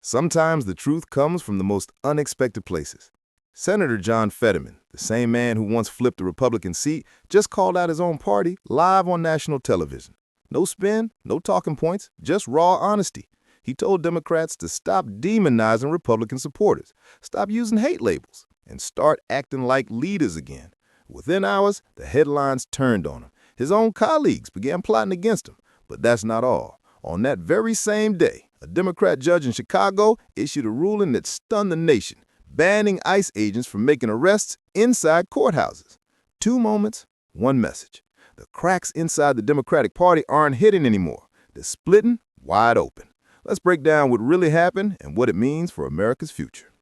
Sometimes the truth comes from the most unexpected places. Senator John Fetterman, the same man who once flipped a Republican seat, just called out his own party live on national television. No spin, no talking points, just raw honesty. He told Democrats to stop demonizing Republican supporters, stop using hate labels, and start acting like leaders again. Within hours, the headlines turned on him. His own colleagues began plotting against him. But that's not all. On that very same day, a Democrat judge in Chicago issued a ruling that stunned the nation, banning ICE agents from making arrests inside courthouses. 2 moments, 1 message. The cracks inside the Democratic Party aren't hidden anymore. They're splitting wide open. Let's break down what really happened and what it means for America's future.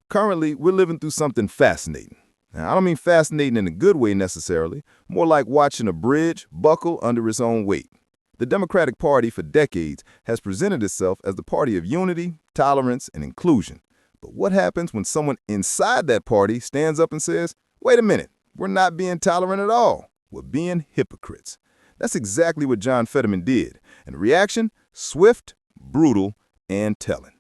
Currently, we're living through something fascinating. Now, I don't mean fascinating in a good way necessarily, more like watching a bridge buckle under its own weight. The Democratic Party for decades has presented itself as the party of unity, tolerance, and inclusion. But what happens when someone inside that party stands up and says, wait a minute, we're not being tolerant at all. We're being hypocrites. That's exactly what John Fetterman did. And the reaction? Swift, brutal, and telling.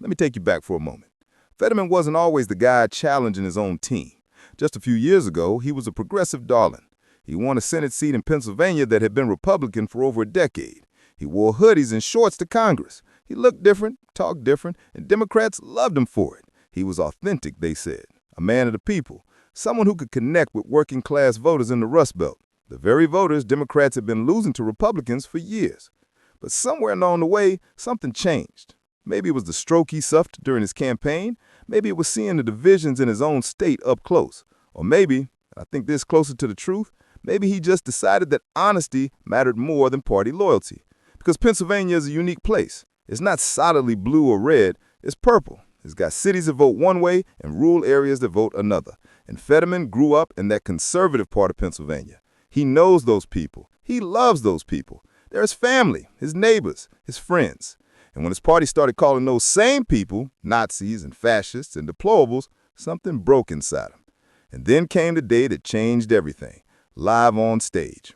Let me take you back for a moment. Fetterman wasn't always the guy challenging his own team. Just a few years ago, he was a progressive darling. He won a Senate seat in Pennsylvania that had been Republican for over a decade. He wore hoodies and shorts to Congress. He looked different, talked different, and Democrats loved him for it. He was authentic, they said, a man of the people, someone who could connect with working-class voters in the Rust Belt, the very voters Democrats had been losing to Republicans for years. But somewhere along the way, something changed. Maybe it was the stroke he suffered during his campaign. Maybe it was seeing the divisions in his own state up close. Or maybe, I think this is closer to the truth, maybe he just decided that honesty mattered more than party loyalty. Because Pennsylvania is a unique place. It's not solidly blue or red, it's purple. It's got cities that vote one way and rural areas that vote another. And Fetterman grew up in that conservative part of Pennsylvania. He knows those people. He loves those people. They're his family, his neighbors, his friends. And when his party started calling those same people Nazis and fascists and deplorables, something broke inside him. And then came the day that changed everything. Live on stage.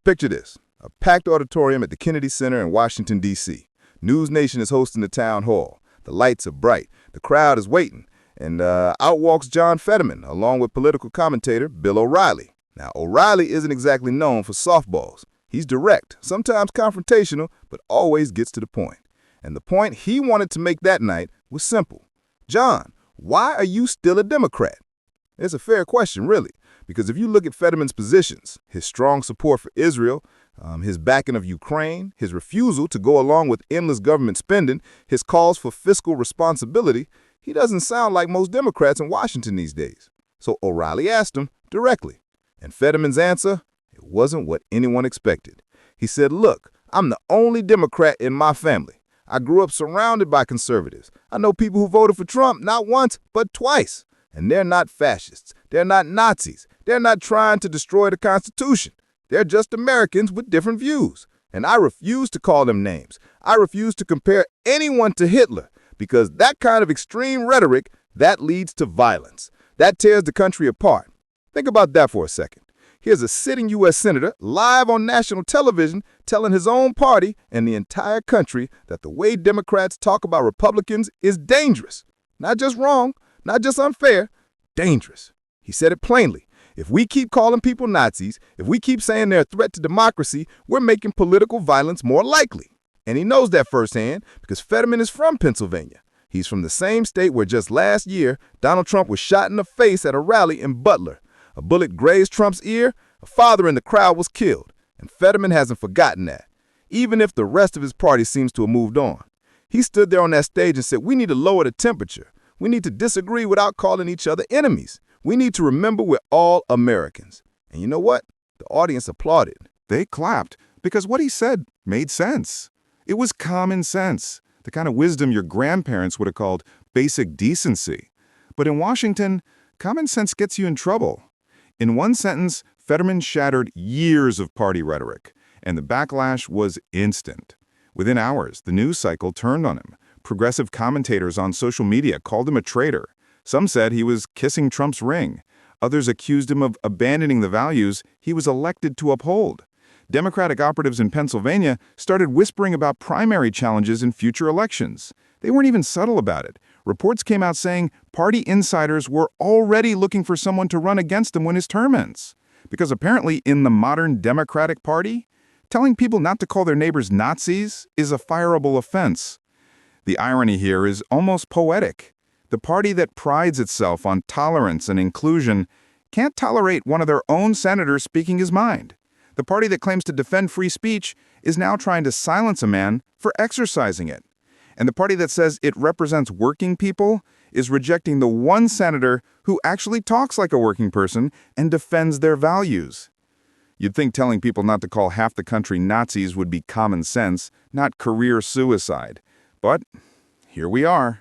Picture this, a packed auditorium at the Kennedy Center in Washington, D.C. News Nation is hosting the town hall. The lights are bright. The crowd is waiting. And out walks John Fetterman, along with political commentator Bill O'Reilly. Now, O'Reilly isn't exactly known for softballs. He's direct, sometimes confrontational, but always gets to the point. And the point he wanted to make that night was simple. John, why are you still a Democrat? It's a fair question, really. Because if you look at Fetterman's positions, his strong support for Israel, his backing of Ukraine, his refusal to go along with endless government spending, his calls for fiscal responsibility, he doesn't sound like most Democrats in Washington these days. So O'Reilly asked him directly. And Fetterman's answer, it wasn't what anyone expected. He said, look, I'm the only Democrat in my family. I grew up surrounded by conservatives. I know people who voted for Trump not once, but twice. And they're not fascists. They're not Nazis. They're not trying to destroy the Constitution. They're just Americans with different views. And I refuse to call them names. I refuse to compare anyone to Hitler because that kind of extreme rhetoric, that leads to violence. That tears the country apart. Think about that for a second. Here's a sitting U.S. Senator live on national television telling his own party and the entire country that the way Democrats talk about Republicans is dangerous. Not just wrong, not just unfair, dangerous. He said it plainly. If we keep calling people Nazis, if we keep saying they're a threat to democracy, we're making political violence more likely. And he knows that firsthand because Fetterman is from Pennsylvania. He's from the same state where just last year, Donald Trump was shot in the face at a rally in Butler. A bullet grazed Trump's ear, a father in the crowd was killed, and Fetterman hasn't forgotten that, even if the rest of his party seems to have moved on. He stood there on that stage and said, we need to lower the temperature. We need to disagree without calling each other enemies. We need to remember we're all Americans. And you know what? The audience applauded. They clapped because what he said made sense. It was common sense, the kind of wisdom your grandparents would have called basic decency. But in Washington, common sense gets you in trouble. In one sentence, Fetterman shattered years of party rhetoric, and the backlash was instant. Within hours, the news cycle turned on him. Progressive commentators on social media called him a traitor. Some said he was kissing Trump's ring. Others accused him of abandoning the values he was elected to uphold. Democratic operatives in Pennsylvania started whispering about primary challenges in future elections. They weren't even subtle about it. Reports came out saying party insiders were already looking for someone to run against him when his term ends. Because apparently in the modern Democratic Party, telling people not to call their neighbors Nazis is a fireable offense. The irony here is almost poetic. The party that prides itself on tolerance and inclusion can't tolerate one of their own senators speaking his mind. The party that claims to defend free speech is now trying to silence a man for exercising it. And the party that says it represents working people is rejecting the one senator who actually talks like a working person and defends their values. You'd think telling people not to call half the country Nazis would be common sense, not career suicide. But here we are.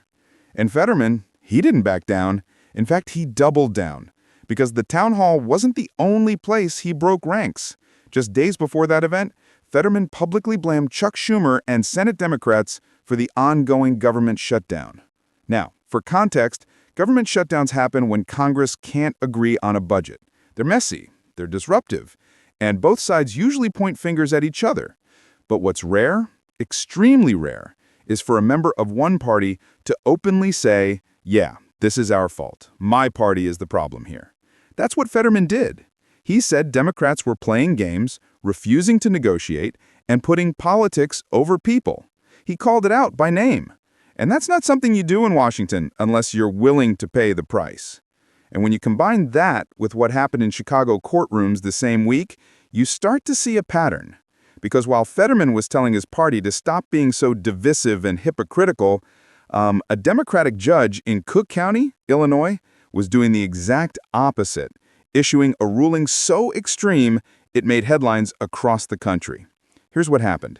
And Fetterman, he didn't back down. In fact, he doubled down. Because the town hall wasn't the only place he broke ranks. Just days before that event, Fetterman publicly blamed Chuck Schumer and Senate Democrats for the ongoing government shutdown. Now, for context, government shutdowns happen when Congress can't agree on a budget. They're messy, they're disruptive, and both sides usually point fingers at each other. But what's rare, extremely rare, is for a member of one party to openly say, yeah, this is our fault. My party is the problem here. That's what Fetterman did. He said Democrats were playing games, refusing to negotiate, and putting politics over people. He called it out by name. And that's not something you do in Washington unless you're willing to pay the price. And when you combine that with what happened in Chicago courtrooms the same week, you start to see a pattern. Because while Fetterman was telling his party to stop being so divisive and hypocritical, a Democratic judge in Cook County, Illinois, was doing the exact opposite, issuing a ruling so extreme it made headlines across the country. Here's what happened.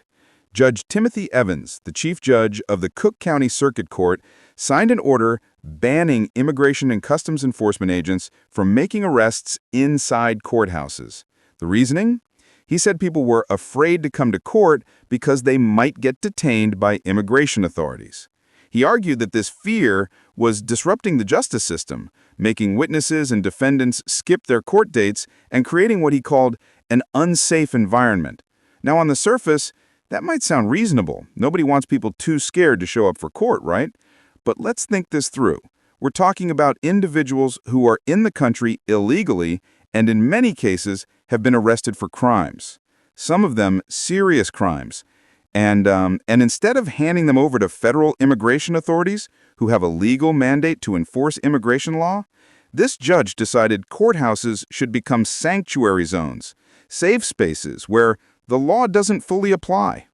Judge Timothy Evans, the chief judge of the Cook County Circuit Court, signed an order banning Immigration and Customs Enforcement agents from making arrests inside courthouses. The reasoning? He said people were afraid to come to court because they might get detained by immigration authorities. He argued that this fear was disrupting the justice system, making witnesses and defendants skip their court dates and creating what he called an unsafe environment. Now, on the surface, that might sound reasonable. Nobody wants people too scared to show up for court, right? But let's think this through. We're talking about individuals who are in the country illegally and in many cases have been arrested for crimes. Some of them serious crimes. And instead of handing them over to federal immigration authorities who have a legal mandate to enforce immigration law, this judge decided courthouses should become sanctuary zones, safe spaces where the law doesn't fully apply.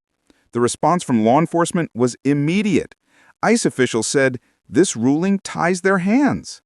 The response from law enforcement was immediate. ICE officials said this ruling ties their hands.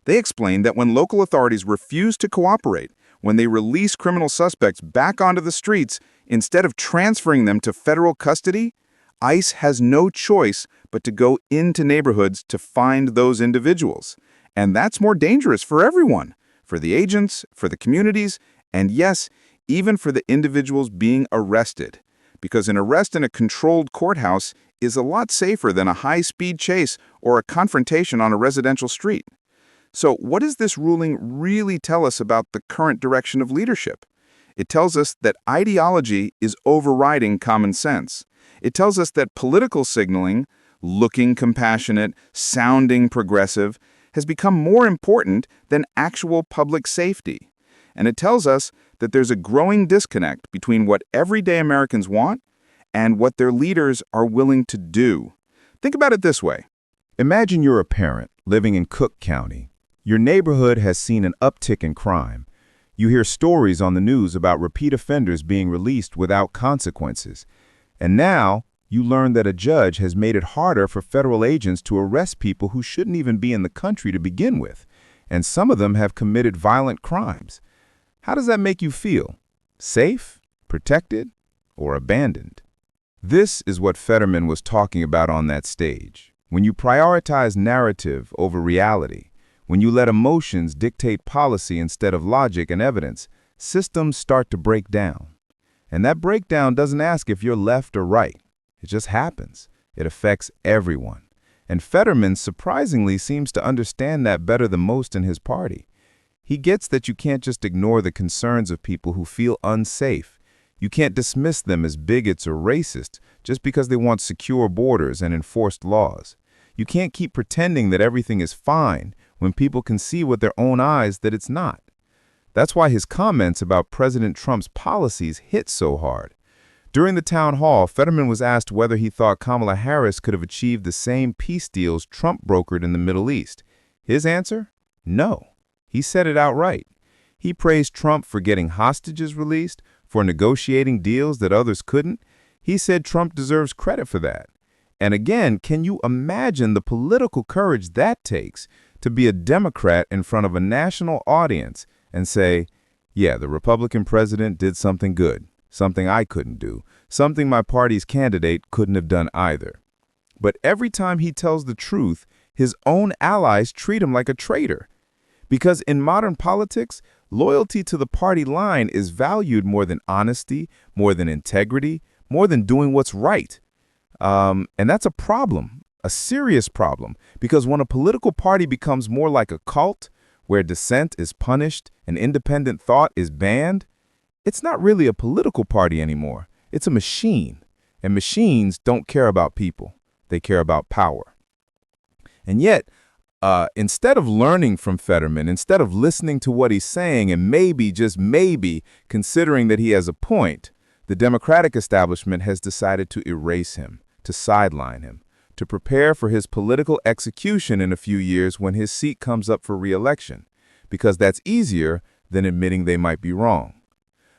They explained that when local authorities refuse to cooperate, when they release criminal suspects back onto the streets instead of transferring them to federal custody, ICE has no choice but to go into neighborhoods to find those individuals. And that's more dangerous for everyone, for the agents, for the communities, and yes, even for the individuals being arrested. Because an arrest in a controlled courthouse is a lot safer than a high-speed chase or a confrontation on a residential street. So what does this ruling really tell us about the current direction of leadership? It tells us that ideology is overriding common sense. It tells us that political signaling, looking compassionate, sounding progressive, has become more important than actual public safety. And it tells us that there's a growing disconnect between what everyday Americans want and what their leaders are willing to do. Think about it this way. Imagine you're a parent living in Cook County. Your neighborhood has seen an uptick in crime. You hear stories on the news about repeat offenders being released without consequences. And now you learn that a judge has made it harder for federal agents to arrest people who shouldn't even be in the country to begin with. And some of them have committed violent crimes. How does that make you feel? Safe, protected, or abandoned? This is what Fetterman was talking about on that stage. When you prioritize narrative over reality, when you let emotions dictate policy instead of logic and evidence, systems start to break down. And that breakdown doesn't ask if you're left or right. It just happens. It affects everyone. And Fetterman surprisingly seems to understand that better than most in his party. He gets that you can't just ignore the concerns of people who feel unsafe. You can't dismiss them as bigots or racist just because they want secure borders and enforced laws. You can't keep pretending that everything is fine when people can see with their own eyes that it's not. That's why his comments about President Trump's policies hit so hard. During the town hall, Fetterman was asked whether he thought Kamala Harris could have achieved the same peace deals Trump brokered in the Middle East. His answer? No. He said it outright. He praised Trump for getting hostages released, for negotiating deals that others couldn't. He said Trump deserves credit for that. And again, can you imagine the political courage that takes to be a Democrat in front of a national audience and say, yeah, the Republican president did something good, something I couldn't do, something my party's candidate couldn't have done either. But every time he tells the truth, his own allies treat him like a traitor. Because in modern politics, loyalty to the party line is valued more than honesty, more than integrity, more than doing what's right. And that's a problem, a serious problem, because when a political party becomes more like a cult, where dissent is punished and independent thought is banned, it's not really a political party anymore. It's a machine. And machines don't care about people. They care about power. And yet, instead of learning from Fetterman, instead of listening to what he's saying and maybe, just maybe, considering that he has a point, the Democratic establishment has decided to erase him, to sideline him, to prepare for his political execution in a few years when his seat comes up for re-election, because that's easier than admitting they might be wrong.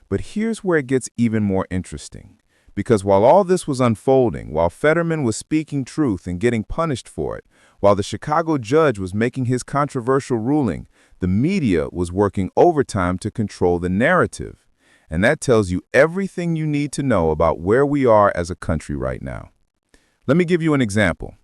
But here's where it gets even more interesting, because while all this was unfolding, while Fetterman was speaking truth and getting punished for it, while the Chicago judge was making his controversial ruling, the media was working overtime to control the narrative. And that tells you everything you need to know about where we are as a country right now. Let me give you an example.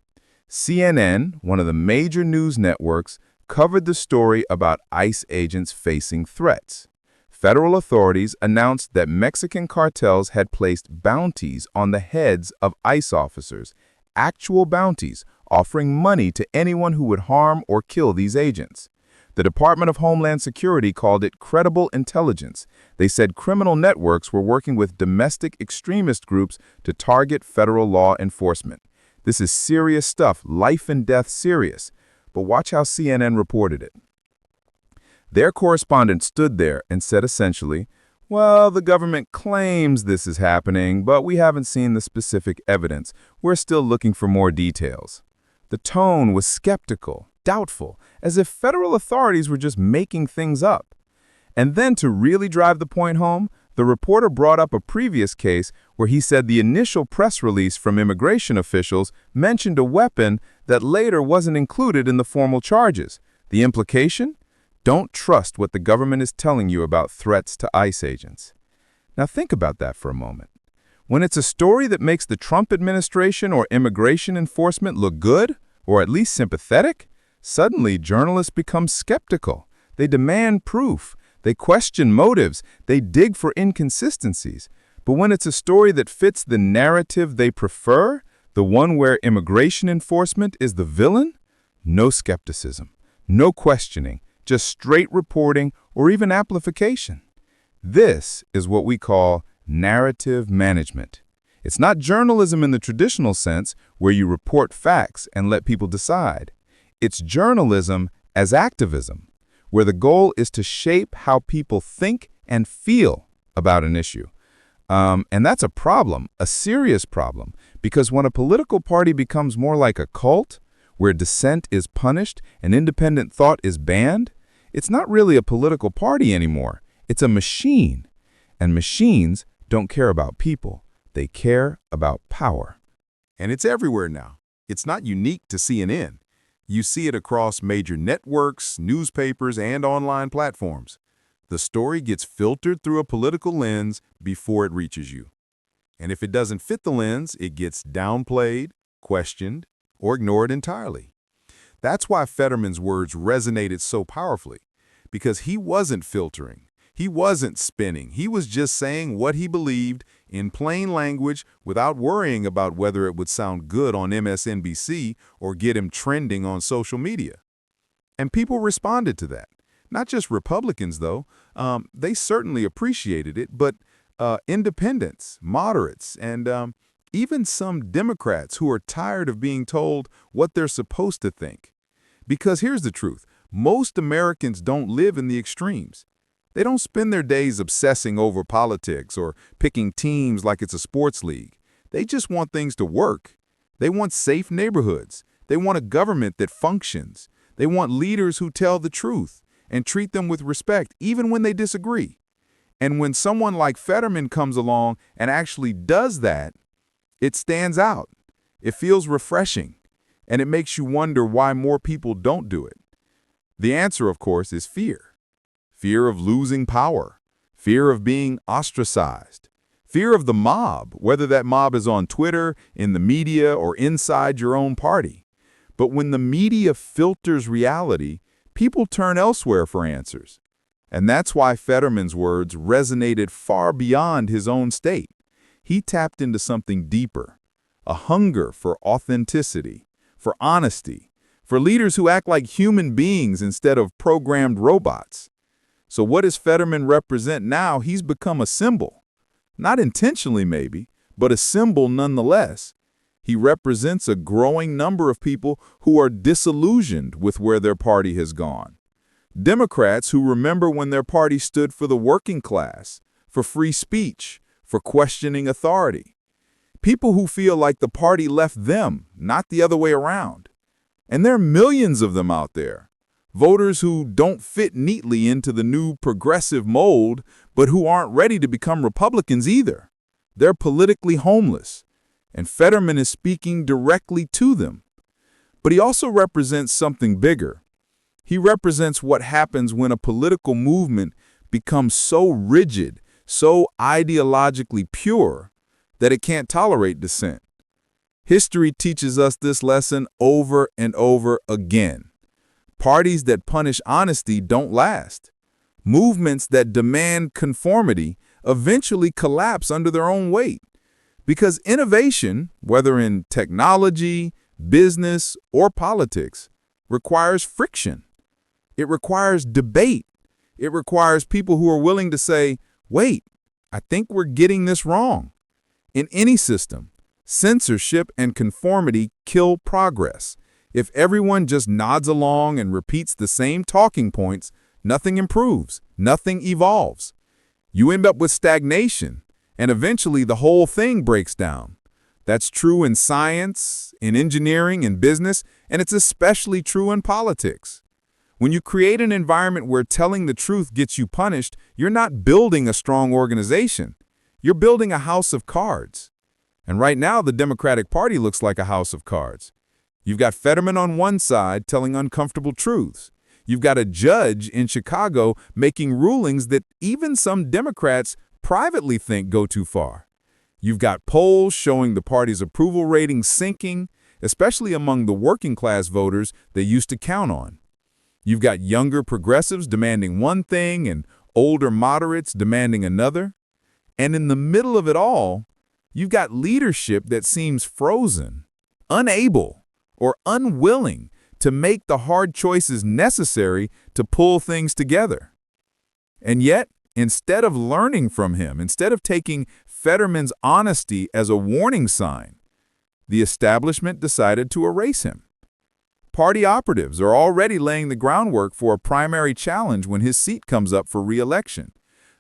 CNN, one of the major news networks, covered the story about ICE agents facing threats. Federal authorities announced that Mexican cartels had placed bounties on the heads of ICE officers, actual bounties, offering money to anyone who would harm or kill these agents. The Department of Homeland Security called it credible intelligence. They said criminal networks were working with domestic extremist groups to target federal law enforcement. This is serious stuff, life and death serious. But watch how CNN reported it. Their correspondent stood there and said essentially, well, the government claims this is happening, but we haven't seen the specific evidence. We're still looking for more details. The tone was skeptical, doubtful, as if federal authorities were just making things up. And then to really drive the point home, the reporter brought up a previous case where he said the initial press release from immigration officials mentioned a weapon that later wasn't included in the formal charges. The implication? Don't trust what the government is telling you about threats to ICE agents. Now think about that for a moment. When it's a story that makes the Trump administration or immigration enforcement look good, or at least sympathetic, suddenly journalists become skeptical. They demand proof. They question motives. They dig for inconsistencies. But when it's a story that fits the narrative they prefer, the one where immigration enforcement is the villain, no skepticism, no questioning, just straight reporting or even amplification. This is what we call narrative management. It's not journalism in the traditional sense where you report facts and let people decide. It's journalism as activism, where the goal is to shape how people think and feel about an issue. And that's a problem, a serious problem, because when a political party becomes more like a cult, where dissent is punished and independent thought is banned, it's not really a political party anymore. It's a machine. And machines don't care about people. They care about power. And it's everywhere now. It's not unique to CNN. You see it across major networks, newspapers, and online platforms. The story gets filtered through a political lens before it reaches you. And if it doesn't fit the lens, it gets downplayed, questioned, or ignored entirely. That's why Fetterman's words resonated so powerfully, because he wasn't filtering. He wasn't spinning. He was just saying what he believed in plain language without worrying about whether it would sound good on MSNBC or get him trending on social media. And people responded to that. Not just Republicans, though. They certainly appreciated it, but independents, moderates, and even some Democrats who are tired of being told what they're supposed to think. Because here's the truth. Most Americans don't live in the extremes. They don't spend their days obsessing over politics or picking teams like it's a sports league. They just want things to work. They want safe neighborhoods. They want a government that functions. They want leaders who tell the truth and treat them with respect, even when they disagree. And when someone like Fetterman comes along and actually does that, it stands out. It feels refreshing, and it makes you wonder why more people don't do it. The answer, of course, is fear. Fear of losing power, fear of being ostracized, fear of the mob, whether that mob is on Twitter, in the media, or inside your own party. But when the media filters reality, people turn elsewhere for answers. And that's why Fetterman's words resonated far beyond his own state. He tapped into something deeper, a hunger for authenticity, for honesty, for leaders who act like human beings instead of programmed robots. So what does Fetterman represent now? He's become a symbol. Not intentionally maybe, but a symbol nonetheless. He represents a growing number of people who are disillusioned with where their party has gone. Democrats who remember when their party stood for the working class, for free speech, for questioning authority. People who feel like the party left them, not the other way around. And there are millions of them out there. Voters who don't fit neatly into the new progressive mold, but who aren't ready to become Republicans either. They're politically homeless, and Fetterman is speaking directly to them. But he also represents something bigger. He represents what happens when a political movement becomes so rigid, so ideologically pure, that it can't tolerate dissent. History teaches us this lesson over and over again. Parties that punish honesty don't last. Movements that demand conformity eventually collapse under their own weight. Because innovation, whether in technology, business, or politics, requires friction. It requires debate. It requires people who are willing to say, wait, I think we're getting this wrong. In any system, censorship and conformity kill progress. If everyone just nods along and repeats the same talking points, nothing improves, nothing evolves. You end up with stagnation, and eventually the whole thing breaks down. That's true in science, in engineering, in business, and it's especially true in politics. When you create an environment where telling the truth gets you punished, you're not building a strong organization. You're building a house of cards. And right now, the Democratic Party looks like a house of cards. You've got Fetterman on one side telling uncomfortable truths. You've got a judge in Chicago making rulings that even some Democrats privately think go too far. You've got polls showing the party's approval rating sinking, especially among the working class voters they used to count on. You've got younger progressives demanding one thing and older moderates demanding another. And in the middle of it all, you've got leadership that seems frozen, unable, or unwilling to make the hard choices necessary to pull things together. And yet, instead of learning from him, instead of taking Fetterman's honesty as a warning sign, the establishment decided to erase him. Party operatives are already laying the groundwork for a primary challenge when his seat comes up for re-election.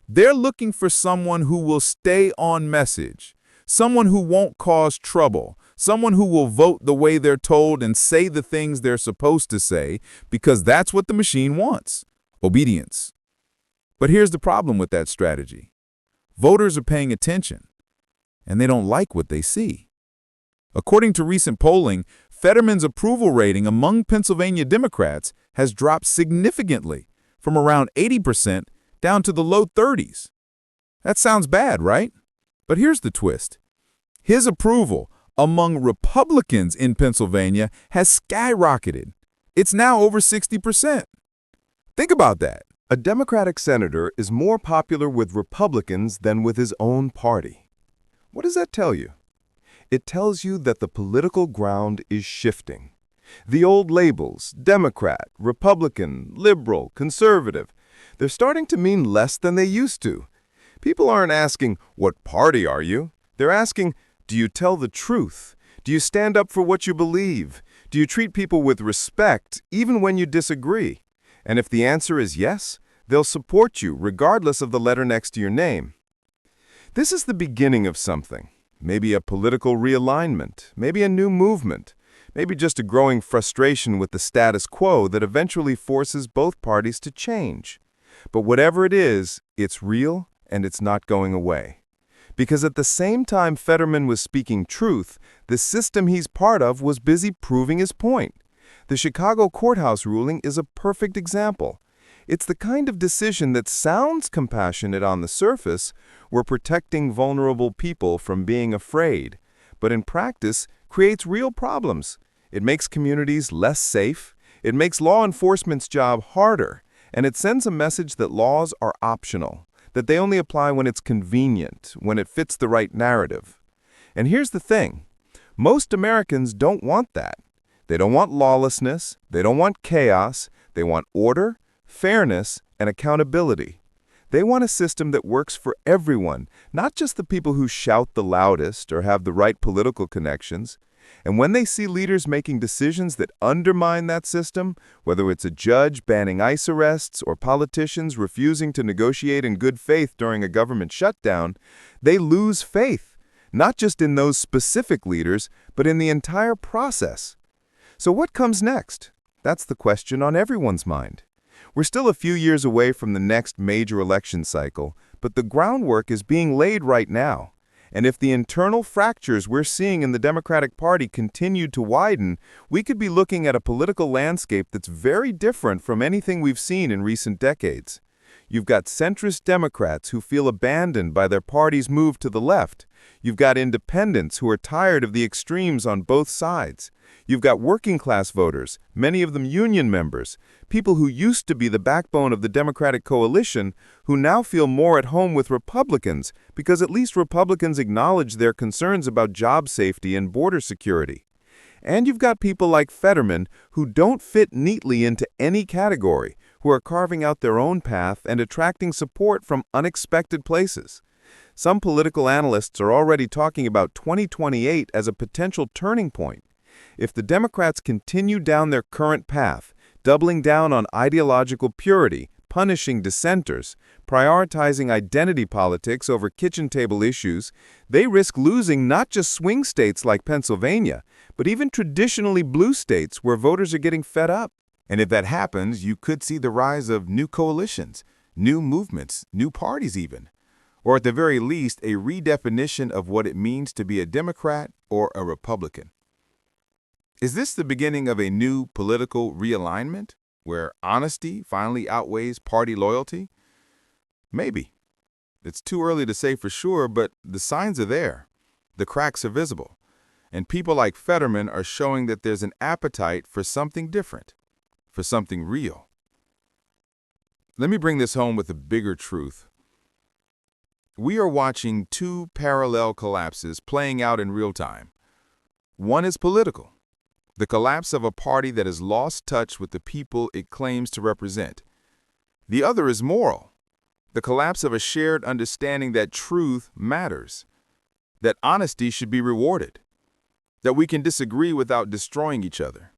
They're looking for someone who will stay on message, someone who won't cause trouble, someone who will vote the way they're told and say the things they're supposed to say because that's what the machine wants, obedience. But here's the problem with that strategy. Voters are paying attention, and they don't like what they see. According to recent polling, Fetterman's approval rating among Pennsylvania Democrats has dropped significantly from around 80% down to the low 30s. That sounds bad, right? But here's the twist. His approval among Republicans in Pennsylvania has skyrocketed. It's now over 60%. Think about that. A Democratic senator is more popular with Republicans than with his own party. What does that tell you? It tells you that the political ground is shifting. The old labels, Democrat, Republican, liberal, conservative, they're starting to mean less than they used to. People aren't asking, "What party are you?" They're asking, "Do you tell the truth? Do you stand up for what you believe? Do you treat people with respect, even when you disagree?" And if the answer is yes, they'll support you regardless of the letter next to your name. This is the beginning of something. Maybe a political realignment, maybe a new movement, maybe just a growing frustration with the status quo that eventually forces both parties to change. But whatever it is, it's real and it's not going away. Because at the same time Fetterman was speaking truth, the system he's part of was busy proving his point. The Chicago courthouse ruling is a perfect example. It's the kind of decision that sounds compassionate on the surface. We're protecting vulnerable people from being afraid, but in practice creates real problems. It makes communities less safe, it makes law enforcement's job harder, and it sends a message that laws are optional, that they only apply when it's convenient, when it fits the right narrative. And here's the thing. Most Americans don't want that. They don't want lawlessness, they don't want chaos, they want order, fairness, and accountability. They want a system that works for everyone, not just the people who shout the loudest or have the right political connections. And when they see leaders making decisions that undermine that system, whether it's a judge banning ICE arrests or politicians refusing to negotiate in good faith during a government shutdown, they lose faith, not just in those specific leaders, but in the entire process. So what comes next? That's the question on everyone's mind. We're still a few years away from the next major election cycle, but the groundwork is being laid right now. And if the internal fractures we're seeing in the Democratic Party continue to widen, we could be looking at a political landscape that's very different from anything we've seen in recent decades. You've got centrist Democrats who feel abandoned by their party's move to the left. You've got independents who are tired of the extremes on both sides. You've got working-class voters, many of them union members, people who used to be the backbone of the Democratic coalition, who now feel more at home with Republicans because at least Republicans acknowledge their concerns about job safety and border security. And you've got people like Fetterman who don't fit neatly into any category, who are carving out their own path and attracting support from unexpected places. Some political analysts are already talking about 2028 as a potential turning point. If the Democrats continue down their current path, doubling down on ideological purity, punishing dissenters, prioritizing identity politics over kitchen table issues, they risk losing not just swing states like Pennsylvania, but even traditionally blue states where voters are getting fed up. And if that happens, you could see the rise of new coalitions, new movements, new parties even. Or at the very least, a redefinition of what it means to be a Democrat or a Republican. Is this the beginning of a new political realignment, where honesty finally outweighs party loyalty? Maybe. It's too early to say for sure, but the signs are there. The cracks are visible. And people like Fetterman are showing that there's an appetite for something different, for something real. Let me bring this home with a bigger truth. We are watching two parallel collapses playing out in real time. One is political, the collapse of a party that has lost touch with the people it claims to represent. The other is moral, the collapse of a shared understanding that truth matters, that honesty should be rewarded, that we can disagree without destroying each other.